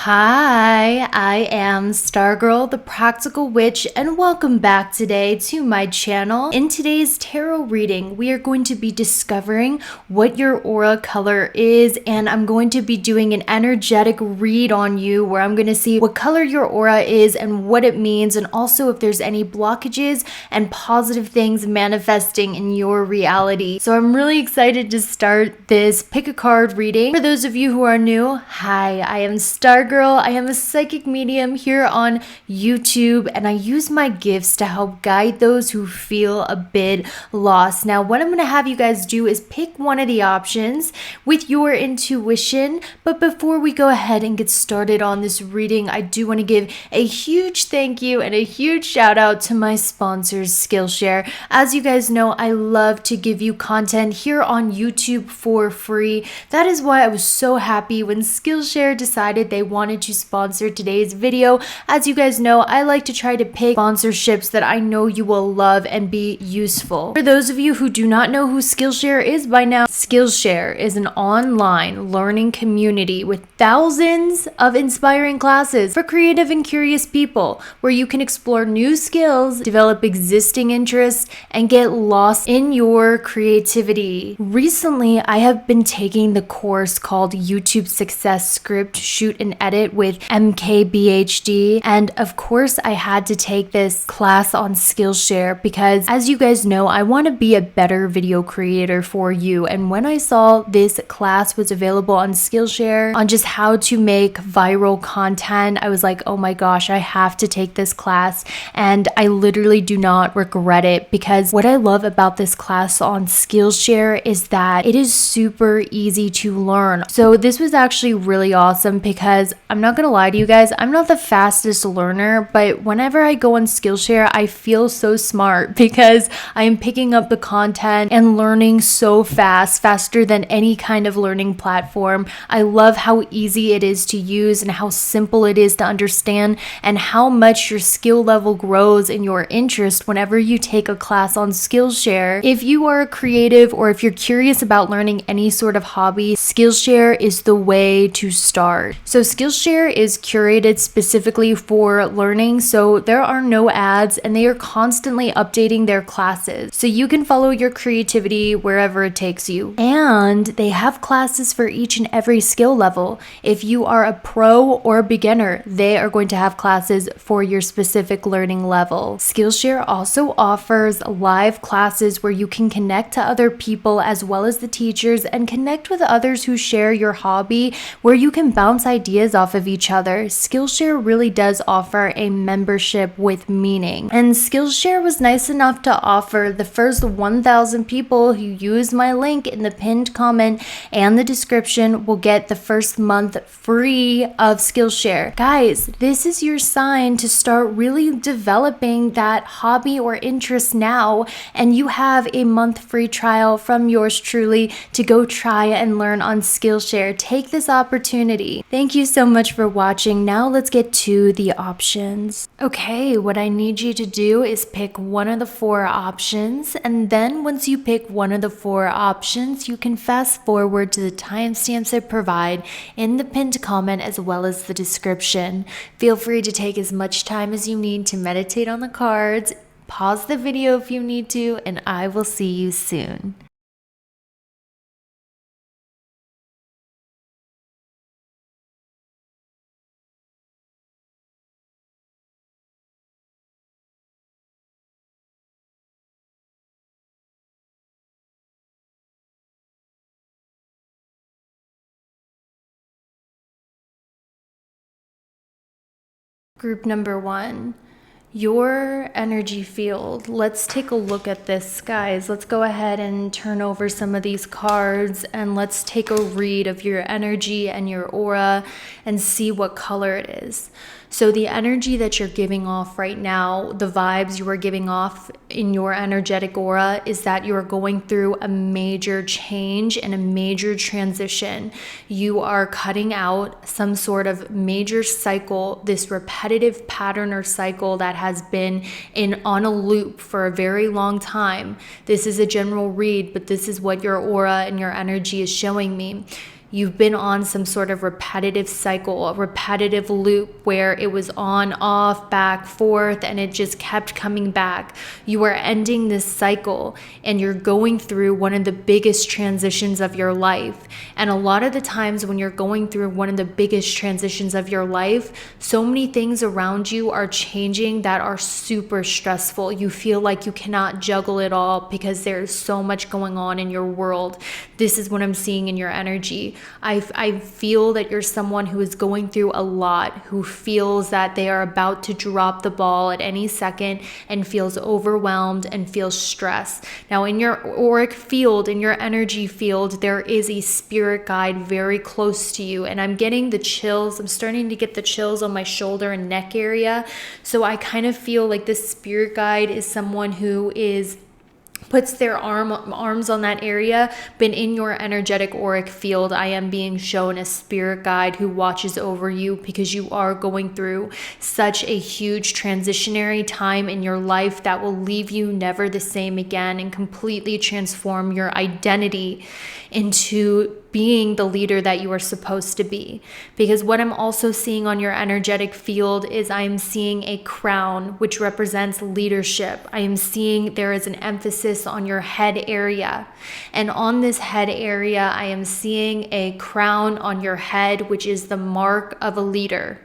Hi, I am Stargirl, the Practical Witch, and welcome back today to my channel. In today's tarot reading, we are going to be discovering what your aura color is, and I'm going to be doing an energetic read on you where I'm going to see what color your aura is and what it means, and also if there's any blockages and positive things manifesting in your reality. So I'm really excited to start this pick a card reading. For those of you who are new, hi, I am Stargirl. I am a psychic medium here on YouTube, and I use my gifts to help guide those who feel a bit lost. Now, what I'm going to have you guys do is pick one of the options with your intuition. But before we go ahead and get started on this reading, I do want to give a huge thank you and a huge shout out to my sponsors, Skillshare. As you guys know, I love to give you content here on YouTube for free. That is why I was so happy when Skillshare decided they wanted to sponsor today's video. As you guys know, I like to try to pick sponsorships that I know you will love and be useful. For those of you who do not know who Skillshare is by now, Skillshare is an online learning community with thousands of inspiring classes for creative and curious people, where you can explore new skills, develop existing interests, and get lost in your creativity. Recently, I have been taking the course called YouTube Success Script, Shoot and Edit with MKBHD, and of course I had to take this class on Skillshare because, as you guys know, I want to be a better video creator for you. And when I saw this class was available on Skillshare on just how to make viral content, I was like, oh my gosh, I have to take this class, and I literally do not regret it, because what I love about this class on Skillshare is that it is super easy to learn. So this was actually really awesome because I'm not gonna lie to you guys, I'm not the fastest learner, but whenever I go on Skillshare, I feel so smart because I am picking up the content and learning so fast, faster than any kind of learning platform. I love how easy it is to use and how simple it is to understand, and how much your skill level grows in your interest whenever you take a class on Skillshare. If you are a creative, or if you're curious about learning any sort of hobby, Skillshare is the way to start. So Skillshare is curated specifically for learning, so there are no ads, and they are constantly updating their classes, so you can follow your creativity wherever it takes you. And they have classes for each and every skill level. If you are a pro or a beginner, they are going to have classes for your specific learning level. Skillshare also offers live classes where you can connect to other people as well as the teachers, and connect with others who share your hobby, where you can bounce ideas off of each other. Skillshare really does offer a membership with meaning, and Skillshare was nice enough to offer the first 1,000 people who use my link in the pinned comment and the description will get the first month free of Skillshare. Guys, this is your sign to start really developing that hobby or interest now, and you have a month free trial from yours truly to go try and learn on Skillshare. Take this opportunity. Thank you so much for watching. Now let's get to the options. Okay, what I need you to do is pick one of the four options, and then once you pick one of the four options, you can fast forward to the timestamps I provide in the pinned comment as well as the description. Feel free to take as much time as you need to meditate on the cards. Pause the video if you need to, and I will see you soon. Group number one, your energy field. Let's take a look at this, guys. Let's go ahead and turn over some of these cards, and let's take a read of your energy and your aura and see what color it is. So the energy that you're giving off right now, the vibes you are giving off in your energetic aura, is that you are going through a major change and a major transition. You are cutting out some sort of major cycle, this repetitive pattern or cycle that has been on a loop for a very long time. This is a general read, but this is what your aura and your energy is showing me. You've been on some sort of repetitive cycle, a repetitive loop where it was on, off, back, forth, and it just kept coming back. You are ending this cycle and you're going through one of the biggest transitions of your life. And a lot of the times when you're going through one of the biggest transitions of your life, so many things around you are changing that are super stressful. You feel like you cannot juggle it all because there's so much going on in your world. This is what I'm seeing in your energy. I feel that you're someone who is going through a lot, who feels that they are about to drop the ball at any second and feels overwhelmed and feels stressed. Now, in your auric field, in your energy field, there is a spirit guide very close to you. And I'm getting the chills. I'm starting to get the chills on my shoulder and neck area. So I kind of feel like this spirit guide is someone who puts their arms on that area, but in your energetic auric field, I am being shown a spirit guide who watches over you because you are going through such a huge transitionary time in your life that will leave you never the same again and completely transform your identity into being the leader that you are supposed to be. Because what I'm also seeing on your energetic field is I'm seeing a crown, which represents leadership. I am seeing there is an emphasis on your head area. And on this head area, I am seeing a crown on your head, which is the mark of a leader.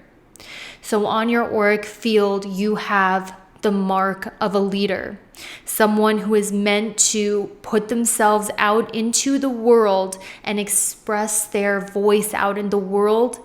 So on your auric field, you have the mark of a leader, someone who is meant to put themselves out into the world and express their voice out in the world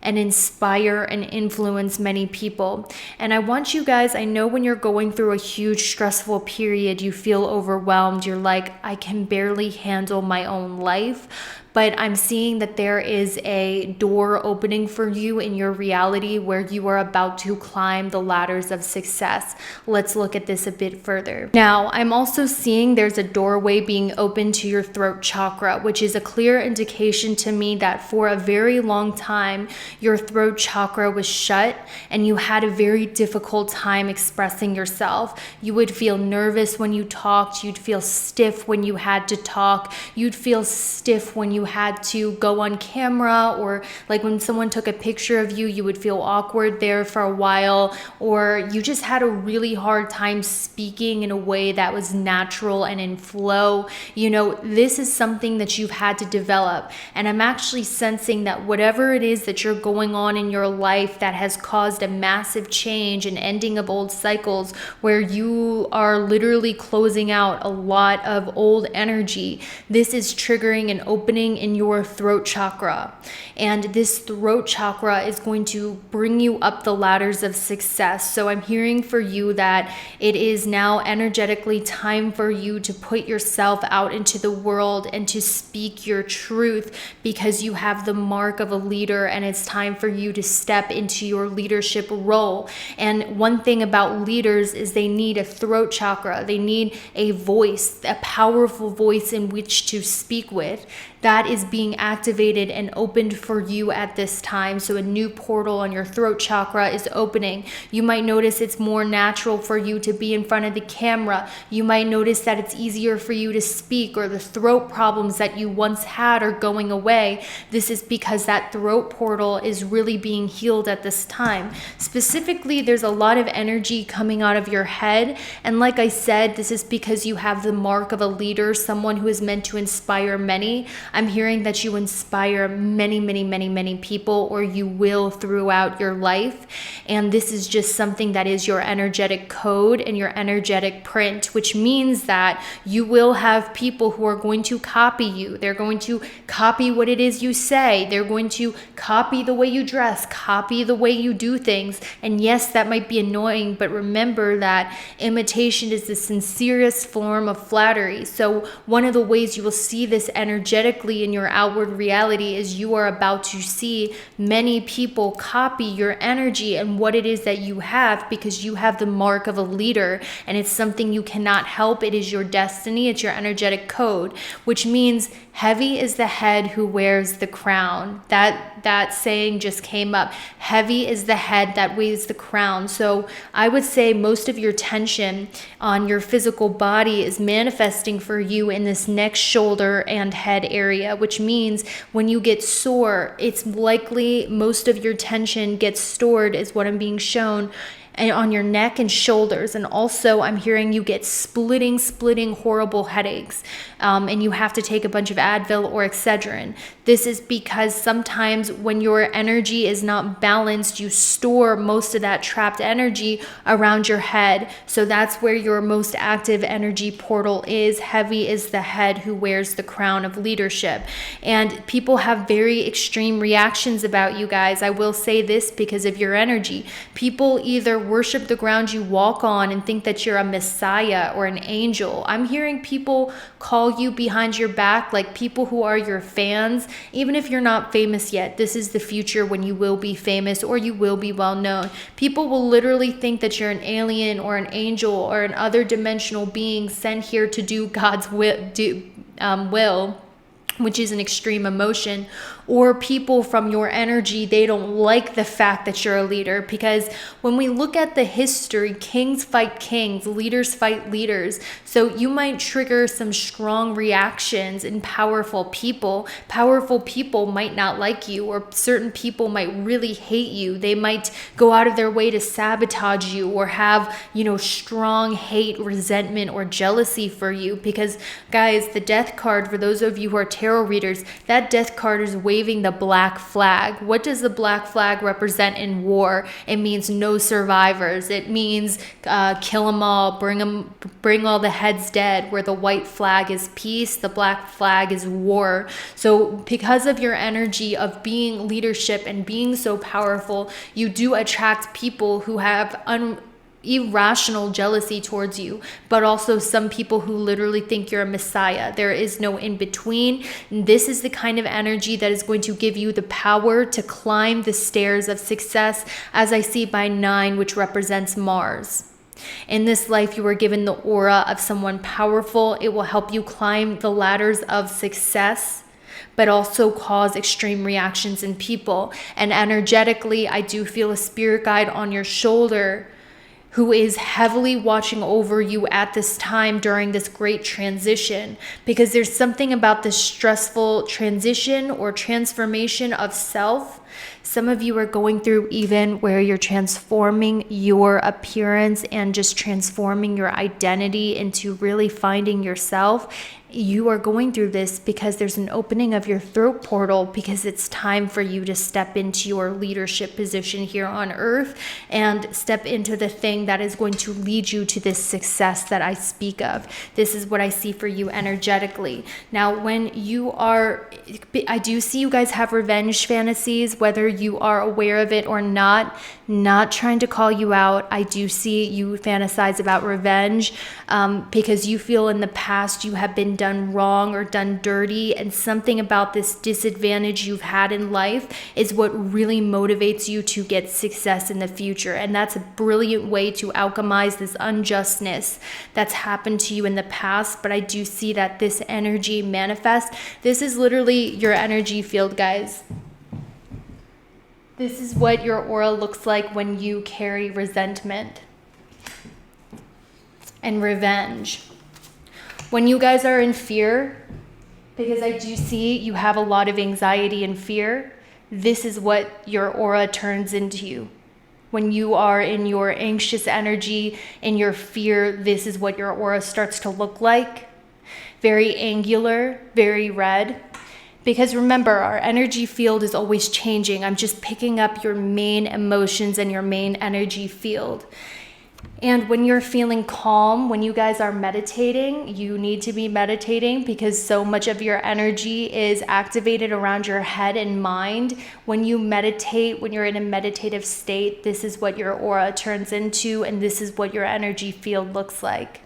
and inspire and influence many people. And I want you guys, I know when you're going through a huge stressful period, you feel overwhelmed. You're like, I can barely handle my own life. But I'm seeing that there is a door opening for you in your reality where you are about to climb the ladders of success. Let's look at this a bit further. Now, I'm also seeing there's a doorway being opened to your throat chakra, which is a clear indication to me that for a very long time, your throat chakra was shut and you had a very difficult time expressing yourself. You would feel nervous when you talked. You'd feel stiff when you had to talk. You'd feel stiff when you had to go on camera, or like when someone took a picture of you, you would feel awkward there for a while, or you just had a really hard time speaking in a way that was natural and in flow. You know, this is something that you've had to develop. And I'm actually sensing that whatever it is that you're going on in your life that has caused a massive change and ending of old cycles where you are literally closing out a lot of old energy, this is triggering an opening in your throat chakra. And this throat chakra is going to bring you up the ladders of success. So I'm hearing for you that it is now energetically time for you to put yourself out into the world and to speak your truth, because you have the mark of a leader and it's time for you to step into your leadership role. And one thing about leaders is they need a throat chakra. They need a voice, a powerful voice in which to speak with. That is being activated and opened for you at this time. So a new portal on your throat chakra is opening. You might notice it's more natural for you to be in front of the camera. You might notice that it's easier for you to speak, or the throat problems that you once had are going away. This is because that throat portal is really being healed at this time. Specifically, there's a lot of energy coming out of your head. And like I said, this is because you have the mark of a leader, someone who is meant to inspire many. I'm hearing that you inspire many, many, many, many people, or you will throughout your life. And this is just something that is your energetic code and your energetic print, which means that you will have people who are going to copy you. They're going to copy what it is you say. They're going to copy the way you dress, copy the way you do things. And yes, that might be annoying, but remember that imitation is the sincerest form of flattery. So one of the ways you will see this energetically in your outward reality is you are about to see many people copy your energy and what it is that you have, because you have the mark of a leader and it's something you cannot help. It is your destiny. It's your energetic code, which means heavy is the head who wears the crown. That saying just came up. Heavy is the head that wears the crown. So I would say most of your tension on your physical body is manifesting for you in this neck, shoulder, and head area. area, which means when you get sore, it's likely most of your tension gets stored, is what I'm being shown, and on your neck and shoulders. And also I'm hearing you get splitting horrible headaches, and you have to take a bunch of Advil or Excedrin. This is because sometimes when your energy is not balanced, you store most of that trapped energy around your head. So that's where your most active energy portal is. Heavy is the head who wears the crown of leadership. And people have very extreme reactions about you guys. I will say this because of your energy. People either worship the ground you walk on and think that you're a messiah or an angel. I'm hearing people call you behind your back, like people who are your fans. Even if you're not famous yet, this is the future when you will be famous or you will be well known. People will literally think that you're an alien or an angel or an other dimensional being sent here to do God's will, which is an extreme emotion. Or people from your energy, they don't like the fact that you're a leader, because when we look at the history, kings fight kings, leaders fight leaders. So you might trigger some strong reactions in powerful people. Powerful people might not like you, or certain people might really hate you. They might go out of their way to sabotage you or have, strong hate, resentment, or jealousy for you. Because guys, the death card, for those of you who are tarot readers, that death card is waving the black flag. What does the black flag represent in war? It means no survivors. It means kill them all, bring all the heads dead. Where the white flag is peace, the black flag is war. So because of your energy of being leadership and being so powerful, you do attract people who have irrational jealousy towards you, but also some people who literally think you're a messiah. There is no in between. This is the kind of energy that is going to give you the power to climb the stairs of success, as I see by 9, which represents Mars. In this life, you are given the aura of someone powerful. It will help you climb the ladders of success, but also cause extreme reactions in people. And energetically, I do feel a spirit guide on your shoulder who is heavily watching over you at this time during this great transition, because there's something about this stressful transition or transformation of self. Some of you are going through even where you're transforming your appearance and just transforming your identity into really finding yourself. You are going through this because there's an opening of your throat portal, because it's time for you to step into your leadership position here on earth and step into the thing that is going to lead you to this success that I speak of. This is what I see for you energetically. Now, when you are, I do see you guys have revenge fantasies, whether you are aware of it or not trying to call you out. I do see you fantasize about revenge because you feel in the past you have been done wrong or done dirty, and something about this disadvantage you've had in life is what really motivates you to get success in the future. And that's a brilliant way to alchemize this unjustness that's happened to you in the past. But I do see that this energy manifests. This is literally your energy field, guys. This is what your aura looks like when you carry resentment and revenge. When you guys are in fear, because I do see you have a lot of anxiety and fear, this is what your aura turns into. When you are in your anxious energy, in your fear, this is what your aura starts to look like. Very angular, very red. Because remember, our energy field is always changing. I'm just picking up your main emotions and your main energy field. And when you're feeling calm, when you guys are meditating, you need to be meditating because so much of your energy is activated around your head and mind. When you meditate, when you're in a meditative state, this is what your aura turns into, and this is what your energy field looks like.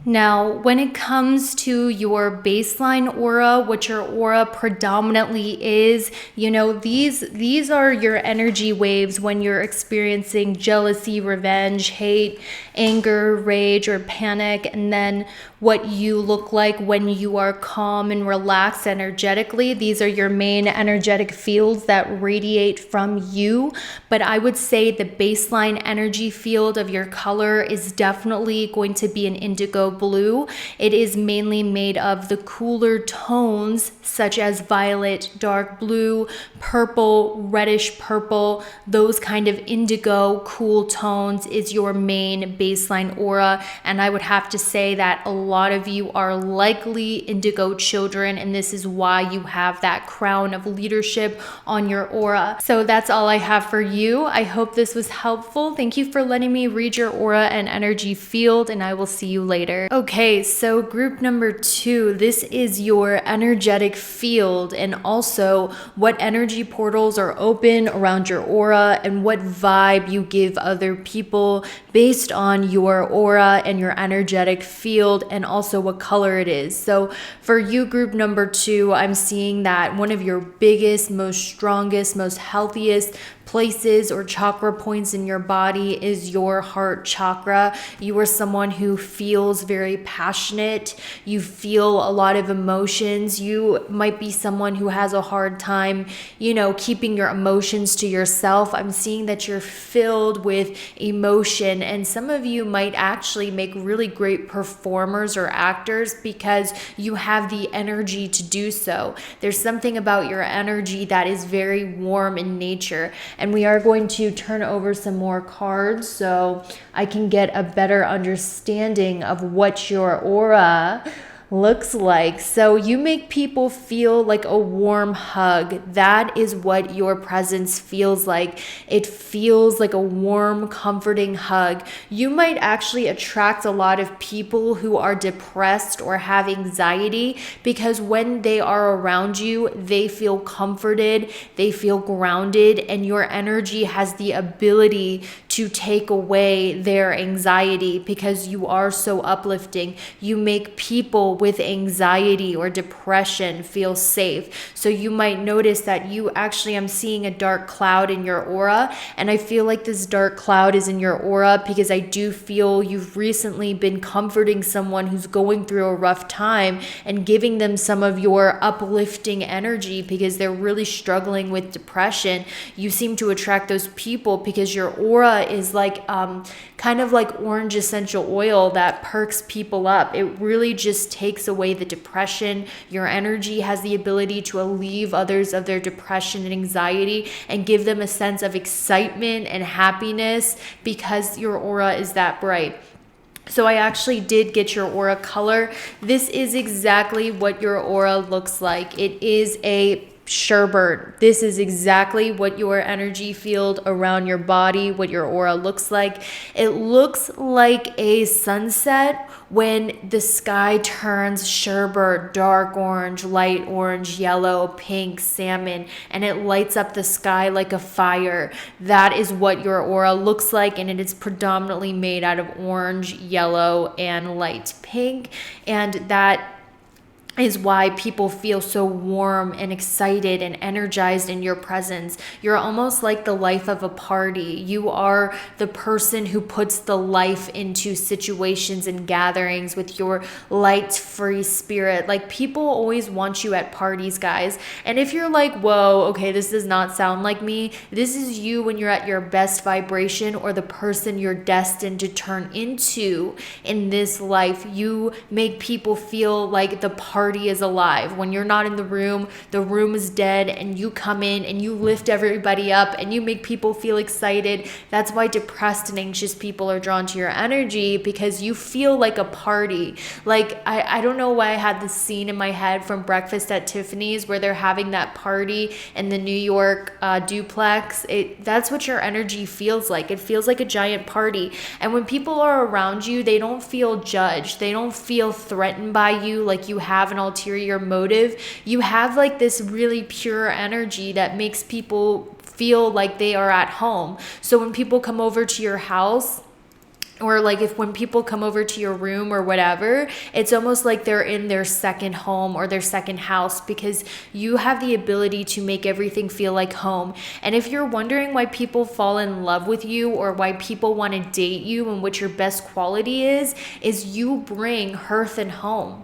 Now, when it comes to your baseline aura, what your aura predominantly is, these are your energy waves when you're experiencing jealousy, revenge, hate, anger, rage, or panic, and then what you look like when you are calm and relaxed energetically. These are your main energetic fields that radiate from you. But I would say the baseline energy field of your color is definitely going to be an indigo blue. It is mainly made of the cooler tones such as violet, dark blue, purple, reddish purple. Those kind of indigo cool tones is your main baseline aura. And I would have to say that a lot of you are likely indigo children, and this is why you have that crown of leadership on your aura. So that's all I have for you. I hope this was helpful. Thank you for letting me read your aura and energy field, and I will see you later. Okay, so group number 2, this is your energetic field, and also what energy portals are open around your aura and what vibe you give other people based on your aura and your energetic field, and also what color it is. So for you, group number 2, I'm seeing that one of your biggest, most strongest, most healthiest places or chakra points in your body is your heart chakra. You are someone who feels very passionate. You feel a lot of emotions. You might be someone who has a hard time, keeping your emotions to yourself. I'm seeing that you're filled with emotion, and some of you might actually make really great performers or actors because you have the energy to do so. There's something about your energy that is very warm in nature. And we are going to turn over some more cards so I can get a better understanding of what your aura looks like. So you make people feel like a warm hug. That is what your presence feels like. It feels like a warm, comforting hug. You might actually attract a lot of people who are depressed or have anxiety because when they are around you, they feel comforted, they feel grounded, and your energy has the ability to take away their anxiety because you are so uplifting. You make people with anxiety or depression feel safe. So you might notice that I'm seeing a dark cloud in your aura, and I feel like this dark cloud is in your aura because I do feel you've recently been comforting someone who's going through a rough time and giving them some of your uplifting energy because they're really struggling with depression. You seem to attract those people because your aura is like kind of like orange essential oil that perks people up. It really just takes away the depression. Your energy has the ability to alleviate others of their depression and anxiety and give them a sense of excitement and happiness because your aura is that bright. So I actually did get your aura color. This is exactly what your aura looks like. It is a sherbet. This is exactly what your energy field around your body, what your aura looks like. It looks like a sunset when the sky turns sherbet, dark orange, light orange, yellow, pink, salmon, and it lights up the sky like a fire. That is what your aura looks like, and it is predominantly made out of orange, yellow, and light pink, and that is why people feel so warm and excited and energized in your presence. You're almost like the life of a party. You are the person who puts the life into situations and gatherings with your light, free spirit. Like, people always want you at parties, guys. And if you're like, whoa, okay, this does not sound like me, this is you when you're at your best vibration or the person you're destined to turn into in this life. You make people feel like the party is alive. When you're not in the room is dead, and you come in and you lift everybody up and you make people feel excited. That's why depressed and anxious people are drawn to your energy, because you feel like a party. Like, I don't know why I had this scene in my head from Breakfast at Tiffany's where they're having that party in the New York duplex. That's what your energy feels like. It feels like a giant party. And when people are around you, they don't feel judged. They don't feel threatened by you like you have an ulterior motive. You have like this really pure energy that makes people feel like they are at home. So when people come over to your house, or like when people come over to your room or whatever, it's almost like they're in their second home or their second house, because you have the ability to make everything feel like home. And if you're wondering why people fall in love with you or why people want to date you and what your best quality is you bring hearth and home.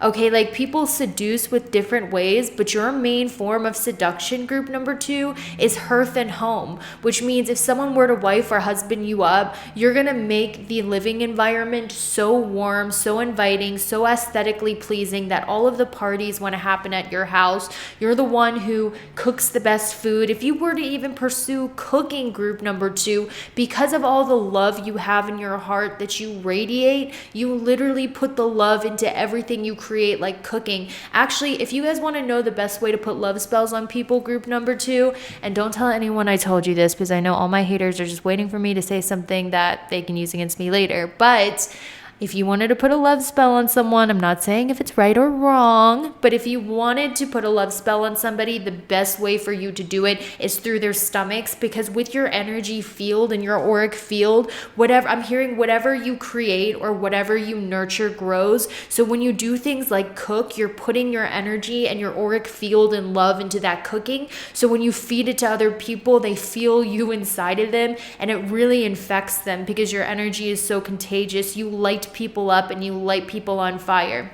Okay, like people seduce with different ways, but your main form of seduction, group number 2, is hearth and home, which means if someone were to wife or husband you up, you're gonna make the living environment so warm, so inviting, so aesthetically pleasing that all of the parties want to happen at your house. You're the one who cooks the best food. If you were to even pursue cooking, group number 2, because of all the love you have in your heart that you radiate, you literally put the love into everything you create, like cooking. Actually, if you guys want to know the best way to put love spells on people, group number 2, and don't tell anyone I told you this because I know all my haters are just waiting for me to say something that they can use against me later, but if you wanted to put a love spell on someone, I'm not saying if it's right or wrong, but if you wanted to put a love spell on somebody, the best way for you to do it is through their stomachs, because with your energy field and your auric field, whatever I'm hearing, whatever you create or whatever you nurture grows. So when you do things like cook, you're putting your energy and your auric field and love into that cooking. So when you feed it to other people, they feel you inside of them, and it really infects them because your energy is so contagious. You light people up and you light people on fire.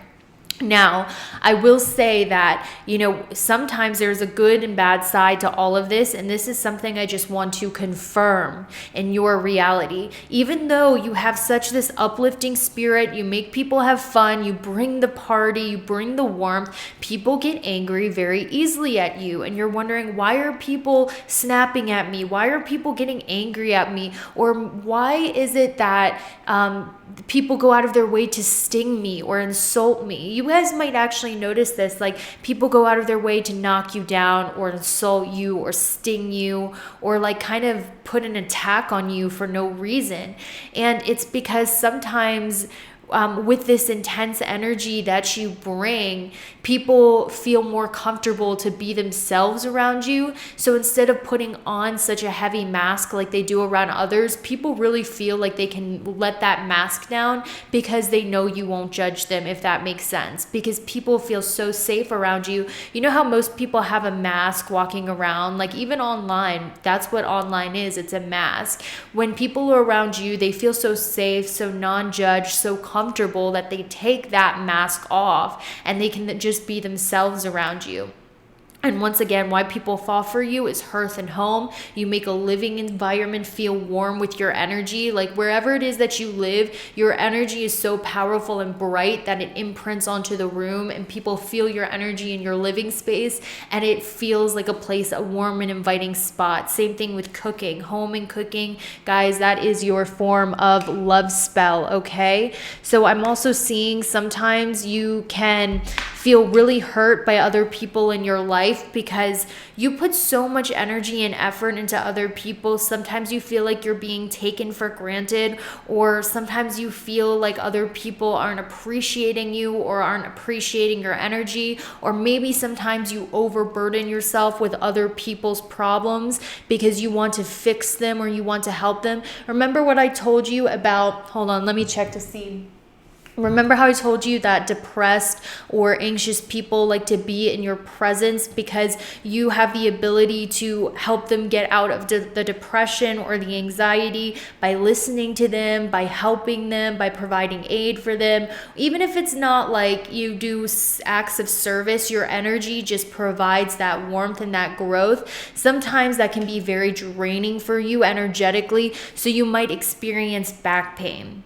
Now, I will say that, sometimes there's a good and bad side to all of this, and this is something I just want to confirm in your reality. Even though you have such this uplifting spirit, you make people have fun, you bring the party, you bring the warmth, people get angry very easily at you, and you're wondering, why are people snapping at me? Why are people getting angry at me? Or why is it that people go out of their way to sting me or insult me? You guys might actually notice this, like people go out of their way to knock you down or insult you or sting you or like kind of put an attack on you for no reason. And it's because sometimes with this intense energy that you bring, people feel more comfortable to be themselves around you. So instead of putting on such a heavy mask like they do around others, people really feel like they can let that mask down because they know you won't judge them, if that makes sense. Because people feel so safe around you. You know how most people have a mask walking around, like even online, that's what online is. It's a mask. When people are around you, they feel so safe, so non-judged, so comfortable that they take that mask off and they can just be themselves around you. And once again, why people fall for you is hearth and home. You make a living environment feel warm with your energy. Like wherever it is that you live, your energy is so powerful and bright that it imprints onto the room and people feel your energy in your living space and it feels like a place, a warm and inviting spot. Same thing with cooking, home and cooking. Guys, that is your form of love spell, okay? So I'm also seeing sometimes you can feel really hurt by other people in your life because you put so much energy and effort into other people. Sometimes you feel like you're being taken for granted, or sometimes you feel like other people aren't appreciating you or aren't appreciating your energy, or maybe sometimes you overburden yourself with other people's problems because you want to fix them or you want to help them. Remember what I told you about, hold on, let me check to see. Remember how I told you that depressed or anxious people like to be in your presence because you have the ability to help them get out of the depression or the anxiety by listening to them, by helping them, by providing aid for them. Even if it's not like you do acts of service, your energy just provides that warmth and that growth. Sometimes that can be very draining for you energetically, so you might experience back pain.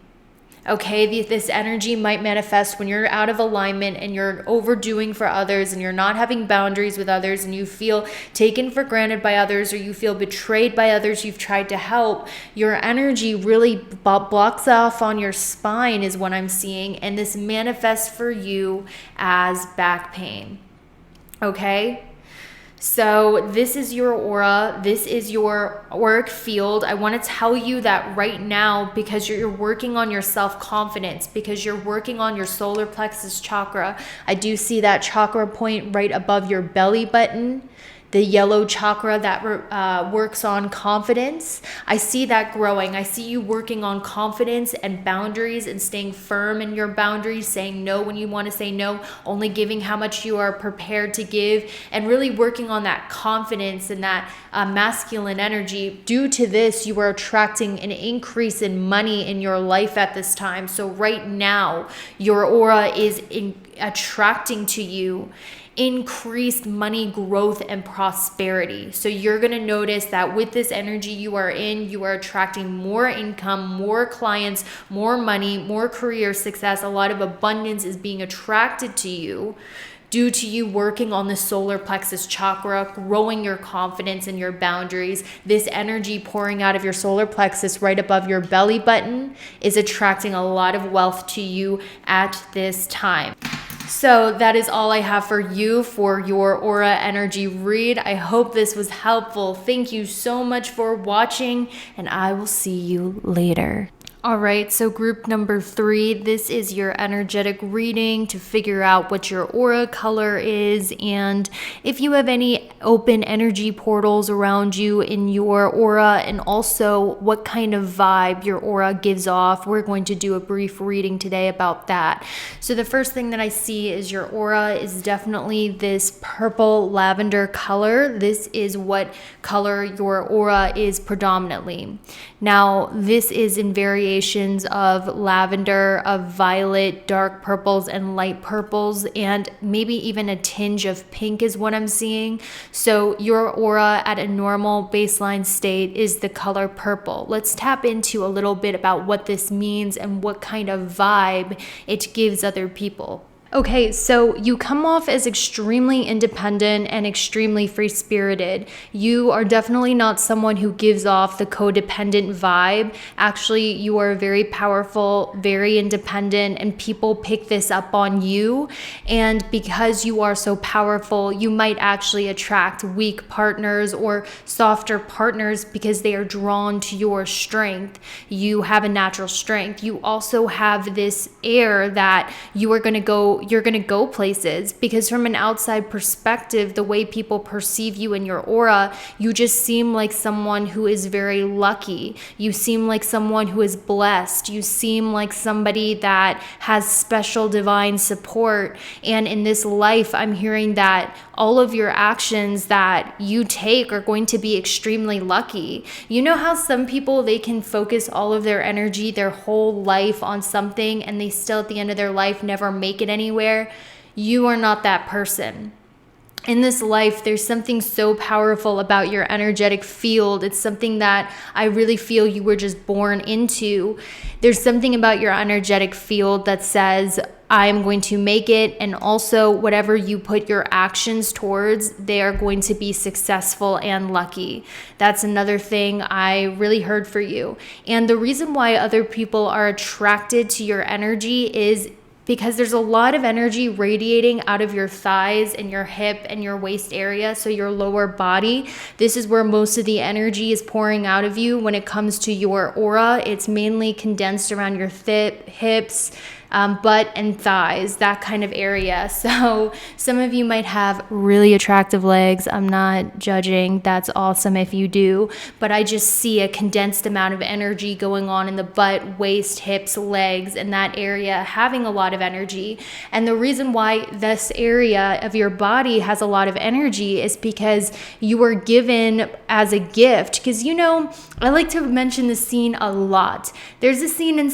Okay, this energy might manifest when you're out of alignment and you're overdoing for others and you're not having boundaries with others and you feel taken for granted by others or you feel betrayed by others you've tried to help. Your energy really blocks off on your spine is what I'm seeing, and this manifests for you as back pain. Okay? So this is your aura, this is your auric field. I want to tell you that right now, because you're working on your self-confidence, because you're working on your solar plexus chakra. I do see that chakra point right above your belly button, the yellow chakra that works on confidence. I see that growing. I see you working on confidence and boundaries and staying firm in your boundaries, saying no when you want to say no, only giving how much you are prepared to give, and really working on that confidence and that masculine energy. Due to this, you are attracting an increase in money in your life at this time. So right now, your aura is attracting to you increased money growth and prosperity. So you're going to notice that with this energy you are in, you are attracting more income, more clients, more money, more career success. A lot of abundance is being attracted to you due to you working on the solar plexus chakra, growing your confidence and your boundaries. This energy pouring out of your solar plexus right above your belly button is attracting a lot of wealth to you at this time. So that is all I have for you for your aura energy read. I hope this was helpful. Thank you so much for watching, and I will see you later. All right, so group number 3, this is your energetic reading to figure out what your aura color is, and if you have any open energy portals around you in your aura, and also what kind of vibe your aura gives off. We're going to do a brief reading today about that. So the first thing that I see is your aura is definitely this purple lavender color. This is what color your aura is predominantly. Now, this is in variations of lavender, of violet, dark purples, and light purples, and maybe even a tinge of pink is what I'm seeing. So your aura at a normal baseline state is the color purple. Let's tap into a little bit about what this means and what kind of vibe it gives other people. Okay, so you come off as extremely independent and extremely free-spirited. You are definitely not someone who gives off the codependent vibe. Actually, you are very powerful, very independent, and people pick this up on you. And because you are so powerful, you might actually attract weak partners or softer partners because they are drawn to your strength. You have a natural strength. You also have this air that you're going to go places, because from an outside perspective, the way people perceive you in your aura, you just seem like someone who is very lucky. You seem like someone who is blessed. You seem like somebody that has special divine support. And in this life, I'm hearing that all of your actions that you take are going to be extremely lucky. You know how some people, they can focus all of their energy, their whole life on something, and they still at the end of their life never make it anywhere? You are not that person. In this life, there's something so powerful about your energetic field. It's something that I really feel you were just born into. There's something about your energetic field that says, I'm going to make it, and also whatever you put your actions towards, they are going to be successful and lucky. That's another thing I really heard for you. And the reason why other people are attracted to your energy is because there's a lot of energy radiating out of your thighs and your hip and your waist area, so your lower body. This is where most of the energy is pouring out of you when it comes to your aura. It's mainly condensed around your hips, butt and thighs, that kind of area. So some of you might have really attractive legs. I'm not judging. That's awesome if you do. But I just see a condensed amount of energy going on in the butt, waist, hips, legs, and that area having a lot of energy. And the reason why this area of your body has a lot of energy is because you were given as a gift. Because, you know, I like to mention this scene a lot. There's a scene in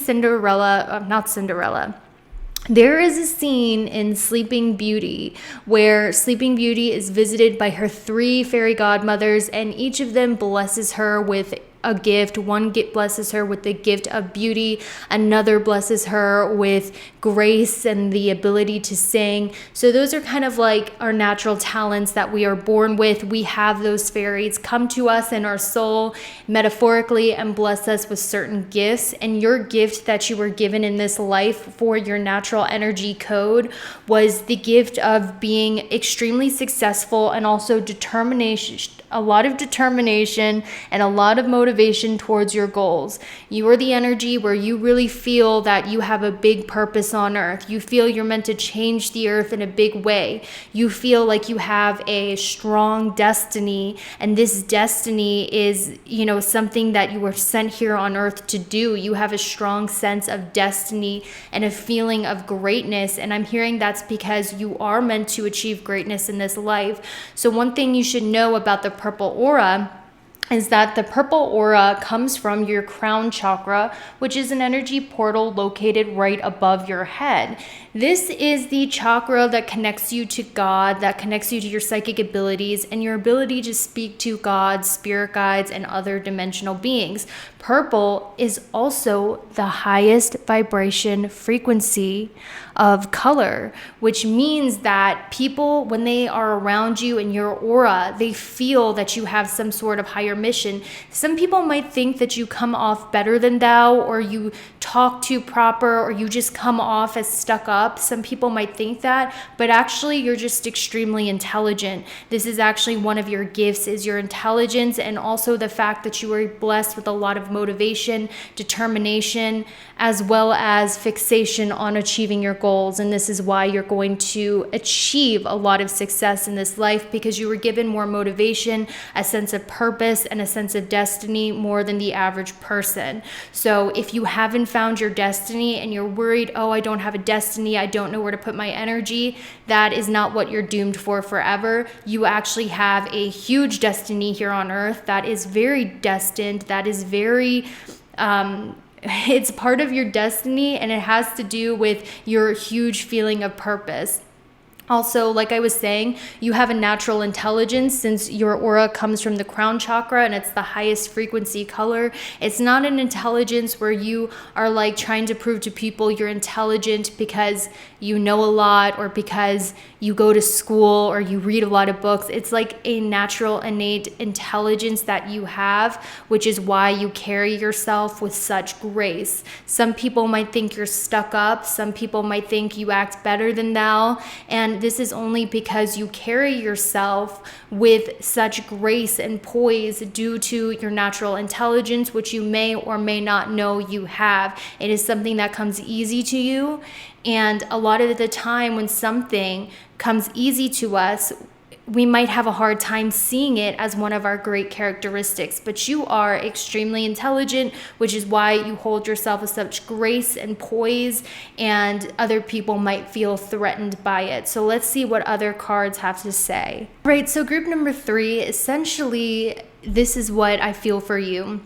There is a scene in Sleeping Beauty where Sleeping Beauty is visited by her 3 fairy godmothers, and each of them blesses her with a gift. One blesses her with the gift of beauty. Another blesses her with grace and the ability to sing. So those are kind of like our natural talents that we are born with. We have those fairies come to us in our soul metaphorically and bless us with certain gifts. And your gift that you were given in this life for your natural energy code was the gift of being extremely successful, and also determination, a lot of determination and a lot of motivation towards your goals. You are the energy where you really feel that you have a big purpose on earth. You feel you're meant to change the earth in a big way. You feel like you have a strong destiny, and this destiny is, you know, something that you were sent here on earth to do. You have a strong sense of destiny and a feeling of greatness, and I'm hearing that's because you are meant to achieve greatness in this life. So one thing you should know about the purple aura is that the purple aura comes from your crown chakra, which is an energy portal located right above your head. This is the chakra that connects you to God, that connects you to your psychic abilities and your ability to speak to God, spirit guides, and other dimensional beings. Purple is also the highest vibration frequency of color, which means that people, when they are around you in your aura, they feel that you have some sort of higher mission. Some people might think that you come off better than thou, or you talk too proper, or you just come off as stuck up. Some people might think that, but actually you're just extremely intelligent. This is actually one of your gifts, is your intelligence, and also the fact that you are blessed with a lot of motivation, determination, as well as fixation on achieving your goals. And this is why you're going to achieve a lot of success in this life, because you were given more motivation, a sense of purpose, and a sense of destiny more than the average person. So if you haven't found your destiny and you're worried, oh, I don't have a destiny, I don't know where to put my energy, that is not what you're doomed for forever. You actually have a huge destiny here on earth that is very destined, that is very it's part of your destiny, and it has to do with your huge feeling of purpose. Also, like I was saying, you have a natural intelligence, since your aura comes from the crown chakra and it's the highest frequency color. It's not an intelligence where you are like trying to prove to people you're intelligent because you know a lot, or because you go to school, or you read a lot of books. It's like a natural, innate intelligence that you have, which is why you carry yourself with such grace. Some people might think you're stuck up. Some people might think you act better than thou. And this is only because you carry yourself with such grace and poise due to your natural intelligence, which you may or may not know you have. It is something that comes easy to you. And a lot of the time when something comes easy to us, we might have a hard time seeing it as one of our great characteristics. But you are extremely intelligent, which is why you hold yourself with such grace and poise, and other people might feel threatened by it. So let's see what other cards have to say. Right, so group number 3, essentially, this is what I feel for you.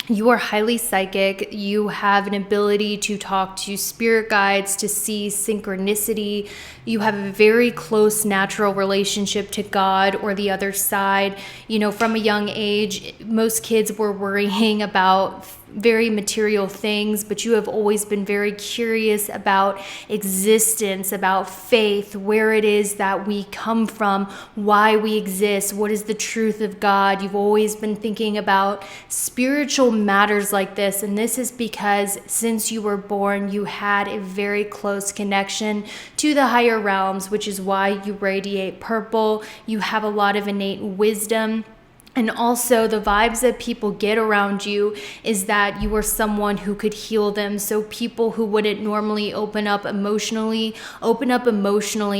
You are highly psychic. You have an ability to talk to spirit guides, to see synchronicity. You have a very close natural relationship to God or the other side. You know, from a young age, most kids were worrying about very material things, but you have always been very curious about existence, about faith, where it is that we come from, why we exist, what is the truth of God. You've always been thinking about spiritual matters like this, and this is because since you were born, you had a very close connection to the higher realms, which is why you radiate purple. You have a lot of innate wisdom. And also the vibes that people get around you is that you are someone who could heal them. So people who wouldn't normally open up emotionally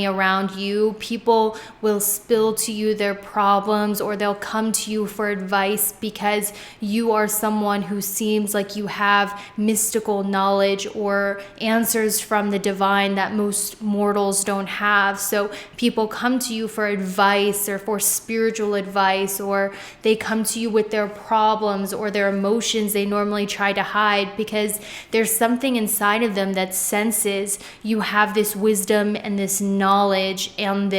around you. People will spill to you their problems, or they'll come to you for advice because you are someone who seems like you have mystical knowledge or answers from the divine that most mortals don't have. So people come to you for advice, or for spiritual advice, or they come to you with their problems or their emotions they normally try to hide, because there's something inside of them that senses you have this wisdom and this knowledge, and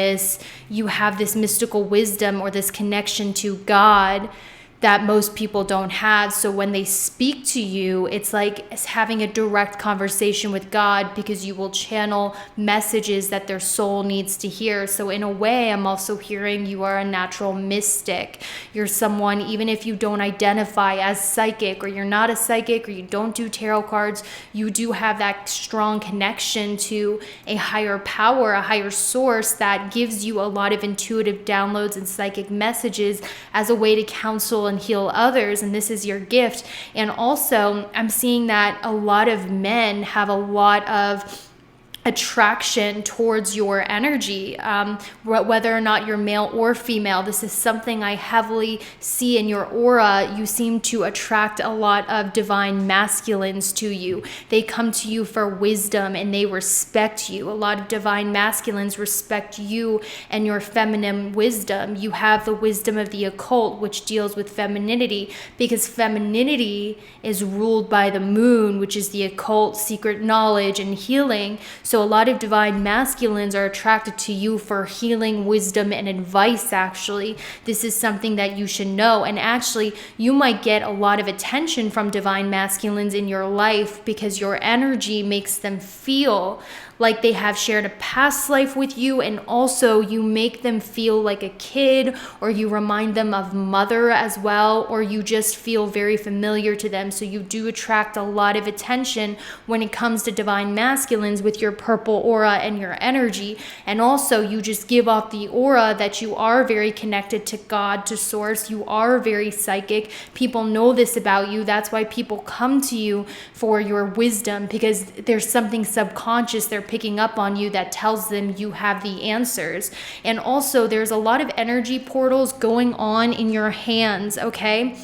you have this mystical wisdom or this connection to God that most people don't have. So when they speak to you, it's like having a direct conversation with God, because you will channel messages that their soul needs to hear. So in a way, I'm also hearing you are a natural mystic. You're someone, even if you don't identify as psychic, or you're not a psychic, or you don't do tarot cards, you do have that strong connection to a higher power, a higher source that gives you a lot of intuitive downloads and psychic messages as a way to counsel and heal others, and this is your gift. And also, I'm seeing that a lot of men have a lot of attraction towards your energy, whether or not you're male or female. This is something I heavily see in your aura. You seem to attract a lot of divine masculines to you. They come to you for wisdom and they respect you. A lot of divine masculines respect you and your feminine wisdom. You have the wisdom of the occult, which deals with femininity, because femininity is ruled by the moon, which is the occult, secret knowledge, and healing. So a lot of divine masculines are attracted to you for healing, wisdom, and advice, actually. This is something that you should know. And actually, you might get a lot of attention from divine masculines in your life because your energy makes them feel like they have shared a past life with you, and also you make them feel like a kid, or you remind them of mother as well, or you just feel very familiar to them. So you do attract a lot of attention when it comes to divine masculines with your purple aura and your energy. And also you just give off the aura that you are very connected to God, to source. You are very psychic. People know this about you. That's why people come to you for your wisdom, because there's something subconscious they're picking up on you that tells them you have the answers. And also there's a lot of energy portals going on in your hands, okay?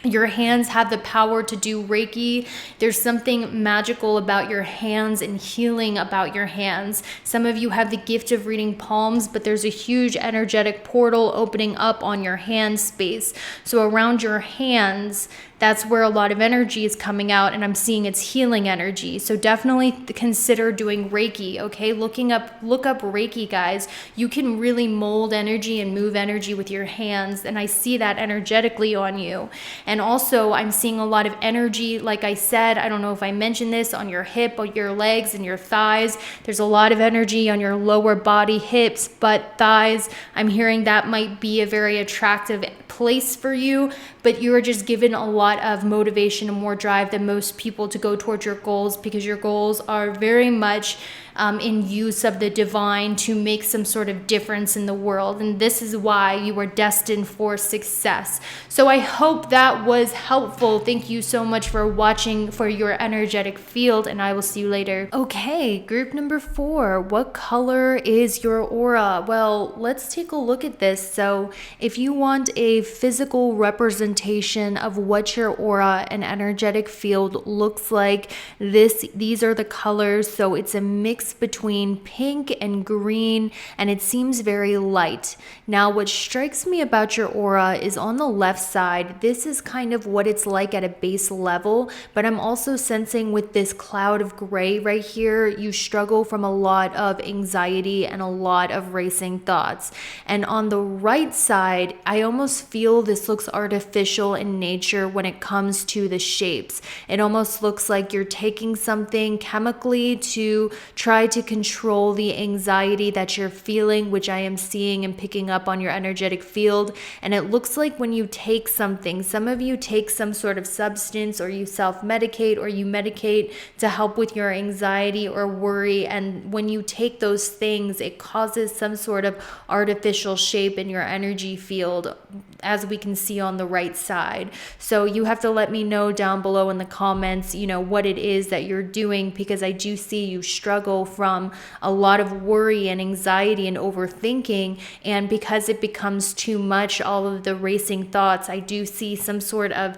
Your hands have the power to do Reiki. There's something magical about your hands and healing about your hands. Some of you have the gift of reading palms, but there's a huge energetic portal opening up on your hand space. So around your hands, that's where a lot of energy is coming out, and I'm seeing it's healing energy. So definitely consider doing Reiki, okay? Look up Reiki, guys. You can really mold energy and move energy with your hands, and I see that energetically on you. And also, I'm seeing a lot of energy, like I said, I don't know if I mentioned this, on your hip, or your legs and your thighs. There's a lot of energy on your lower body, hips, butt, thighs. I'm hearing that might be a very attractive place for you, but you're just given a lot of motivation and more drive than most people to go towards your goals, because your goals are very much in use of the divine to make some sort of difference in the world. And this is why you are destined for success. So I hope that was helpful. Thank you so much for watching for your energetic field, and I will see you later. Okay, group number 4. What color is your aura? Well, let's take a look at this. So if you want a physical representation of what your aura and energetic field looks like, these are the colors. So it's a mix between pink and green, and it seems very light. Now, what strikes me about your aura is on the left side, this is kind of what it's like at a base level, but I'm also sensing with this cloud of gray right here, you struggle from a lot of anxiety and a lot of racing thoughts. And on the right side, I almost feel this looks artificial in nature when it comes to the shapes. It almost looks like you're taking something chemically to try to control the anxiety that you're feeling, which I am seeing and picking up on your energetic field. And it looks like when you take something, some of you take some sort of substance, or you self-medicate, or you medicate to help with your anxiety or worry. And when you take those things, it causes some sort of artificial shape in your energy field, as we can see on the right side. So you have to let me know down below in the comments, what it is that you're doing, because I do see you struggle from a lot of worry and anxiety and overthinking. And because it becomes too much, all of the racing thoughts, I do see some sort of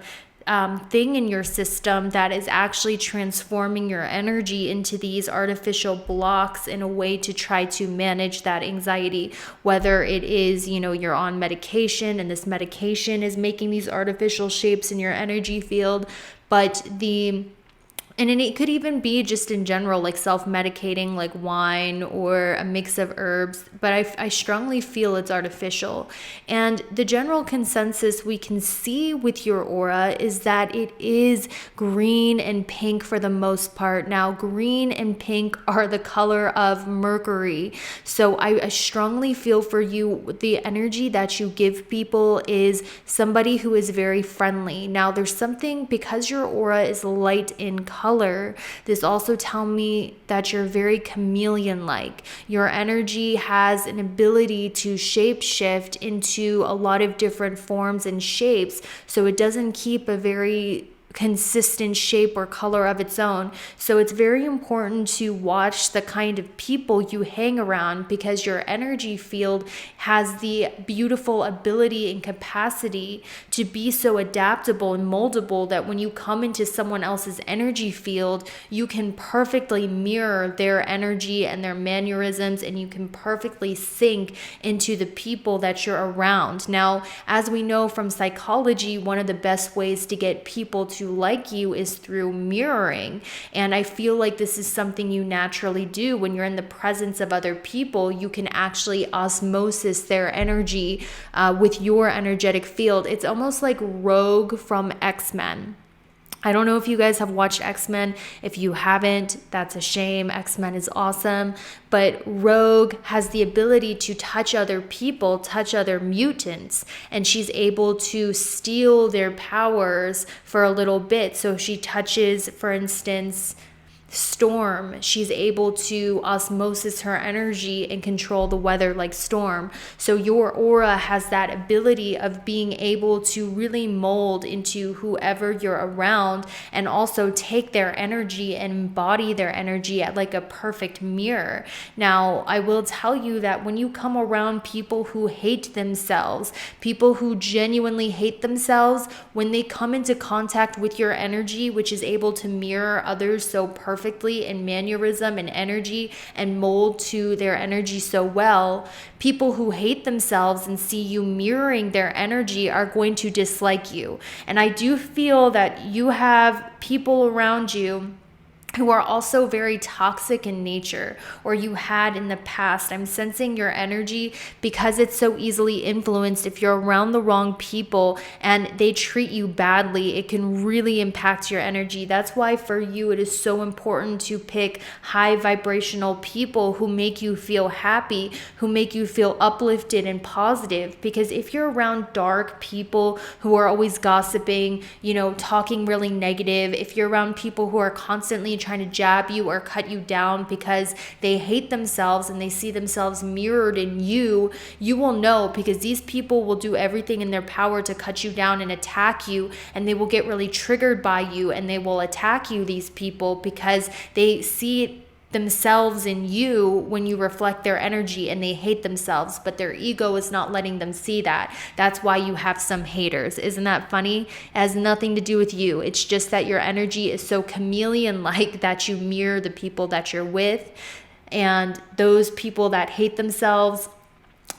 thing in your system that is actually transforming your energy into these artificial blocks in a way to try to manage that anxiety, whether it is, you're on medication and this medication is making these artificial shapes in your energy field, and then it could even be just in general, like self-medicating, like wine or a mix of herbs. But I strongly feel it's artificial. And the general consensus we can see with your aura is that it is green and pink for the most part. Now, green and pink are the color of Mercury. So I strongly feel for you, the energy that you give people is somebody who is very friendly. Now, there's something, because your aura is light in color, this also tells me that you're very chameleon-like. Your energy has an ability to shape shift into a lot of different forms and shapes, so it doesn't keep a very consistent shape or color of its own. So it's very important to watch the kind of people you hang around, because your energy field has the beautiful ability and capacity to be so adaptable and moldable that when you come into someone else's energy field, you can perfectly mirror their energy and their mannerisms, and you can perfectly sync into the people that you're around. Now, as we know from psychology, one of the best ways to get people to like you is through mirroring. And I feel like this is something you naturally do when you're in the presence of other people. You can actually osmosis their energy with your energetic field. It's almost like Rogue from X-Men. I don't know if you guys have watched X-Men. If you haven't, that's a shame. X-Men is awesome. But Rogue has the ability to touch other people, touch other mutants, and she's able to steal their powers for a little bit. So if she touches, for instance, Storm, she's able to osmosis her energy and control the weather like Storm. So your aura has that ability of being able to really mold into whoever you're around, and also take their energy and embody their energy at like a perfect mirror. Now, I will tell you that when you come around people who hate themselves, people who genuinely hate themselves, when they come into contact with your energy, which is able to mirror others so perfectly in mannerism and energy and mold to their energy so well, people who hate themselves and see you mirroring their energy are going to dislike you. And I do feel that you have people around you who are also very toxic in nature, or you had in the past. I'm sensing your energy because it's so easily influenced. If you're around the wrong people and they treat you badly, it can really impact your energy. That's why for you, it is so important to pick high vibrational people who make you feel happy, who make you feel uplifted and positive. Because if you're around dark people who are always gossiping, talking really negative, if you're around people who are constantly trying to jab you or cut you down because they hate themselves and they see themselves mirrored in you, you will know, because these people will do everything in their power to cut you down and attack you, and they will get really triggered by you and they will attack you, these people, because they see themselves in you when you reflect their energy, and they hate themselves, but their ego is not letting them see that. That's why you have some haters. Isn't that funny? It has nothing to do with you. It's just that your energy is so chameleon-like that you mirror the people that you're with, and those people that hate themselves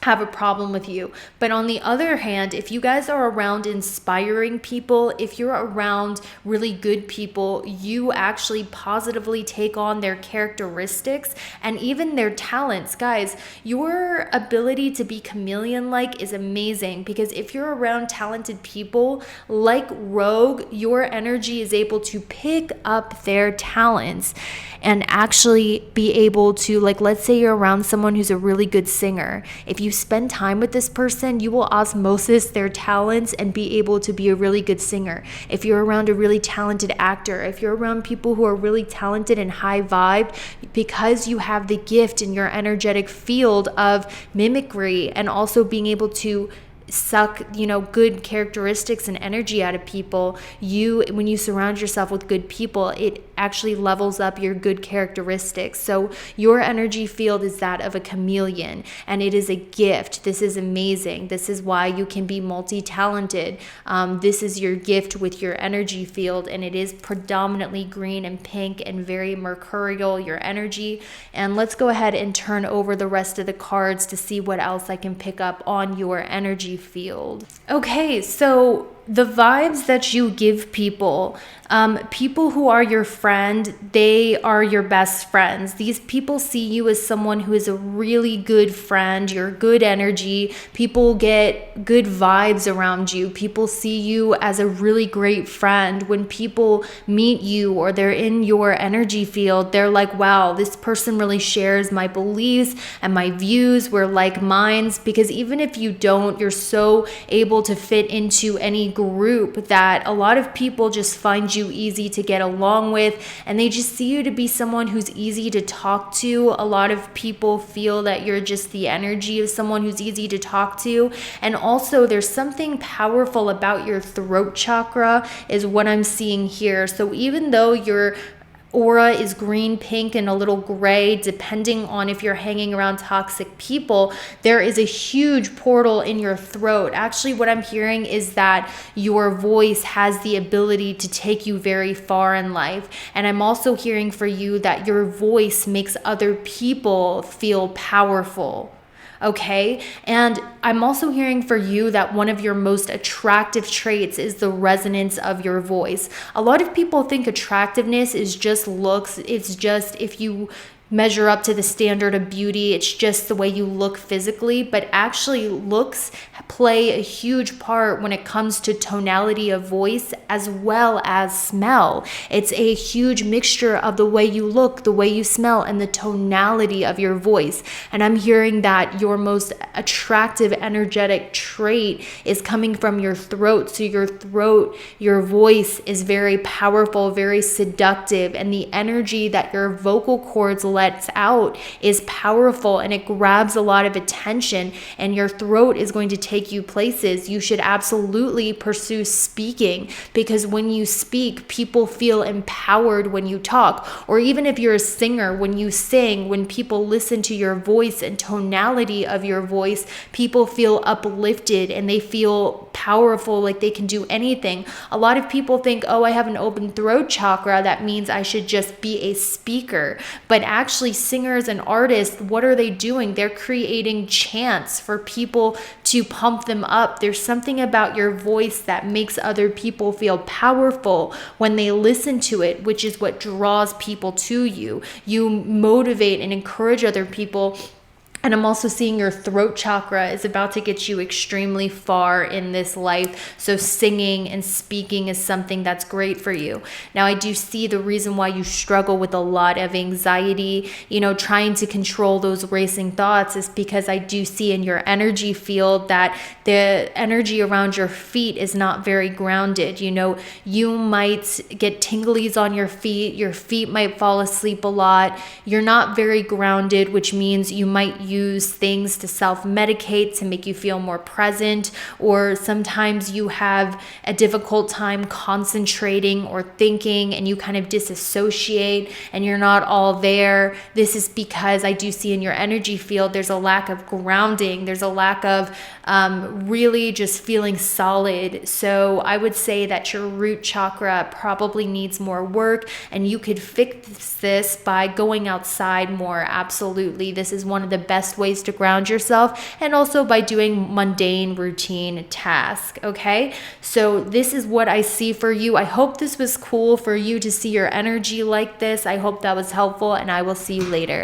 have a problem with you. But on the other hand, if you guys are around inspiring people, if you're around really good people, you actually positively take on their characteristics and even their talents. Guys, your ability to be chameleon-like is amazing, because if you're around talented people like Rogue, your energy is able to pick up their talents and actually be able to, like, let's say you're around someone who's a really good singer. If you spend time with this person, you will osmosis their talents and be able to be a really good singer. If you're around a really talented actor, if you're around people who are really talented and high vibe, because you have the gift in your energetic field of mimicry and also being able to suck good characteristics and energy out of people, when you surround yourself with good people, it actually levels up your good characteristics. So your energy field is that of a chameleon, and it is a gift. This is amazing. This is why you can be multi-talented. This is your gift with your energy field, and it is predominantly green and pink and very mercurial, your energy. And let's go ahead and turn over the rest of the cards to see what else I can pick up on your energy field. Okay, so the vibes that you give people, people who are your friend, they are your best friends. These people see you as someone who is a really good friend. You're good energy. People get good vibes around you. People see you as a really great friend. When people meet you or they're in your energy field, they're like, wow, this person really shares my beliefs and my views. We're like minds. Because even if you don't, you're so able to fit into any group that a lot of people just find you easy to get along with, and they just see you to be someone who's easy to talk to. A lot of people feel that you're just the energy of someone who's easy to talk to. And also there's something powerful about your throat chakra is what I'm seeing here. So even though your aura is green, pink, and a little gray, depending on if you're hanging around toxic people, there is a huge portal in your throat. Actually, what I'm hearing is that your voice has the ability to take you very far in life. And I'm also hearing for you that your voice makes other people feel powerful. Okay. And I'm also hearing for you that one of your most attractive traits is the resonance of your voice. A lot of people think attractiveness is just looks. It's just if you measure up to the standard of beauty, it's just the way you look physically, but actually looks play a huge part when it comes to tonality of voice as well as smell. It's a huge mixture of the way you look, the way you smell, and the tonality of your voice. And I'm hearing that your most attractive energetic trait is coming from your throat. So your throat, your voice is very powerful, very seductive, and the energy that your vocal cords lets out is powerful, and it grabs a lot of attention, and your throat is going to take you places. You should absolutely pursue speaking, because when you speak, people feel empowered when you talk. Or even if you're a singer, when you sing, when people listen to your voice and tonality of your voice, people feel uplifted and they feel powerful, like they can do anything. A lot of people think, oh, I have an open throat chakra, that means I should just be a speaker. But actually, singers and artists, what are they doing? They're creating chants for people to pump them up. There's something about your voice that makes other people feel powerful when they listen to it, which is what draws people to you. You motivate and encourage other people. And I'm also seeing your throat chakra is about to get you extremely far in this life. So singing and speaking is something that's great for you. Now, I do see the reason why you struggle with a lot of anxiety, trying to control those racing thoughts, is because I do see in your energy field that the energy around your feet is not very grounded. You might get tinglies on your feet might fall asleep a lot. You're not very grounded, which means you might use things to self-medicate to make you feel more present, or sometimes you have a difficult time concentrating or thinking and you kind of disassociate and you're not all there. This is because I do see in your energy field there's a lack of grounding. There's a lack of really just feeling solid. So I would say that your root chakra probably needs more work, and you could fix this by going outside more. Absolutely. This is one of the best ways to ground yourself, and also by doing mundane routine tasks. Okay. So this is what I see for you. I hope this was cool for you to see your energy like this. I hope that was helpful, and I will see you later.